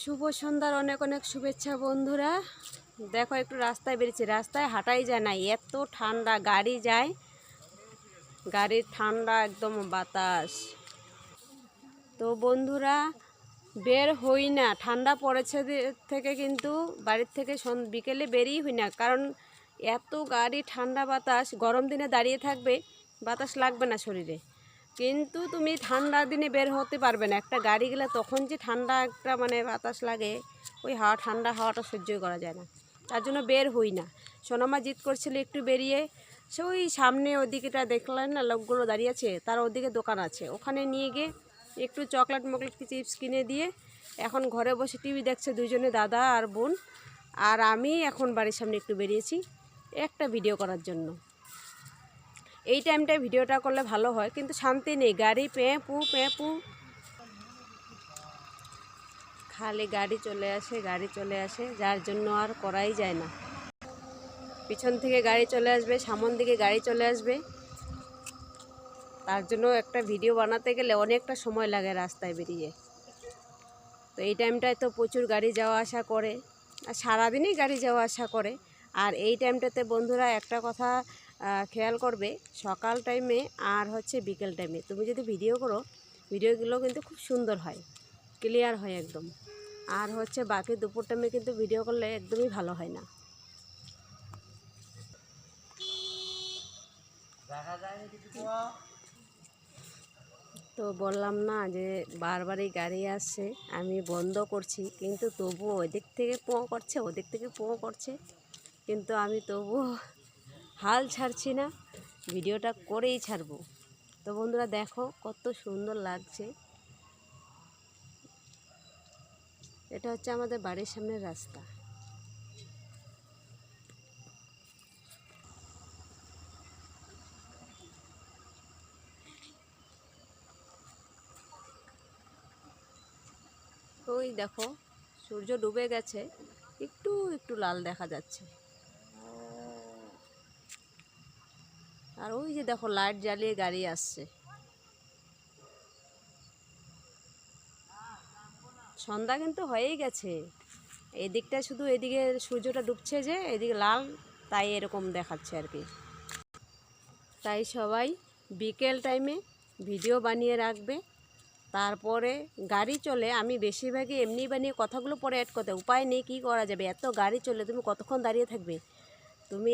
শুভ সন্ধ্যার অনেক অনেক শুভেচ্ছা বন্ধুরা। দেখো একটু রাস্তায় বেরিয়েছি, রাস্তায় হাঁটাই যায় না, এত ঠান্ডা। গাড়ি যায়, গাড়ির ঠান্ডা একদম বাতাস। তো বন্ধুরা বের হই না, ঠান্ডা পড়েছে থেকে কিন্তু বাড়ির থেকে বিকেলে বেরিয়ে হই না, কারণ এত গাড়ি, ঠান্ডা বাতাস। গরম দিনে দাঁড়িয়ে থাকবে, বাতাস লাগবে না শরীরে, কিন্তু তুমি ঠান্ডা দিনে বের হতে পারবে না। একটা গাড়ি গেলে তখন যে ঠান্ডা একটা বাতাস লাগে, ওই ঠান্ডা হাওয়াটা সহ্যই করা যায় না। তার জন্য বের হই না। সোনামা জিদ করছিল একটু বেরিয়ে, সে ওই সামনে ওদিকেটা দেখলেন না, লোকগুলো দাঁড়িয়ে আছে, তার ওদিকে দোকান আছে, ওখানে নিয়ে গিয়ে একটু চকলেট মকলেট চিপস কিনে দিয়ে এখন ঘরে বসে টিভি দেখছে দুইজনে, দাদা আর বোন। আর আমি এখন বাড়ির সামনে একটু বেরিয়েছি একটা ভিডিও করার জন্য। এই টাইমটায় ভিডিওটা করলে ভালো হয়, কিন্তু শান্তি নেই, গাড়ি পেঁ পু খালি গাড়ি চলে আসে, গাড়ি চলে আসে, যার জন্য আর করাই যায় না। পিছন থেকে গাড়ি চলে আসবে, সামন দিকে গাড়ি চলে আসবে, তার জন্য একটা ভিডিও বানাতে গেলে অনেকটা সময় লাগে রাস্তায় বেরিয়ে। তো এই টাইমটায় তো প্রচুর গাড়ি যাওয়া আসা করে, আর সারাদিনই গাড়ি যাওয়া আসা করে। আর এই টাইমটাতে বন্ধুরা একটা কথা খেয়াল করবে, সকাল টাইমে আর বিকেল টাইমে তুমি যদি ভিডিও করো, ভিডিওগুলো কিন্তু খুব সুন্দর হয়, ক্লিয়ার হয় একদম। আর বাকি দুপুর টাইমে কিন্তু ভিডিও করলে একদমই ভালো হয় না। তো বললাম না যে বারবারই গাড়ি আসছে, আমি বন্ধ করছি, কিন্তু তবুও ওদিক থেকে পোঁ করছে, ওদিক থেকে পোঁ করছে, কিন্তু আমি তবুও হাল ছাড়ছি না, ভিডিওটা করেই ছাড়বো। তো বন্ধুরা দেখো কত সুন্দর লাগছে। এটা আমাদের বাড়ির সামনের রাস্তা। ওই দেখো সূর্য ডুবে গেছে, একটু একটু লাল দেখা যাচ্ছে। আর ওই যে দেখো লাইট জ্বালিয়ে গাড়ি আসছে। সন্ধ্যা কিন্তু হয়েই গেছে, এদিকটা শুধু এদিকে সূর্যটা ডুবছে যে, এদিকে লাল, তাই এরকম দেখাচ্ছে আর কি। তাই সবাই বিকেল টাইমে ভিডিও বানিয়ে রাখবে। তারপরে গাড়ি চলে, আমি বেশিরভাগই এমনি বানিয়ে কথাগুলো পরে অ্যাড করতে, উপায় নেই, কী করা যাবে, এত গাড়ি চলে তুমি কতক্ষণ দাঁড়িয়ে থাকবে। তুমি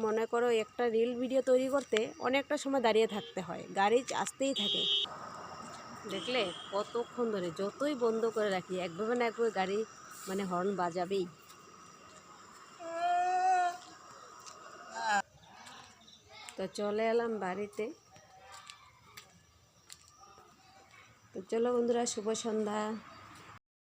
মনে করো একটা রিল ভিডিও তৈরি করতে অনেকটা সময় দাঁড়িয়ে থাকতে হয়, গাড়ি আসতেই থাকে। দেখলে কতক্ষণ ধরে যতই বন্ধ করে রাখি, একভাবে না একভাবে গাড়ি হর্ন বাজাবেই। তো চলে এলাম বাড়িতে। তো চলো বন্ধুরা, শুভ সন্ধ্যা।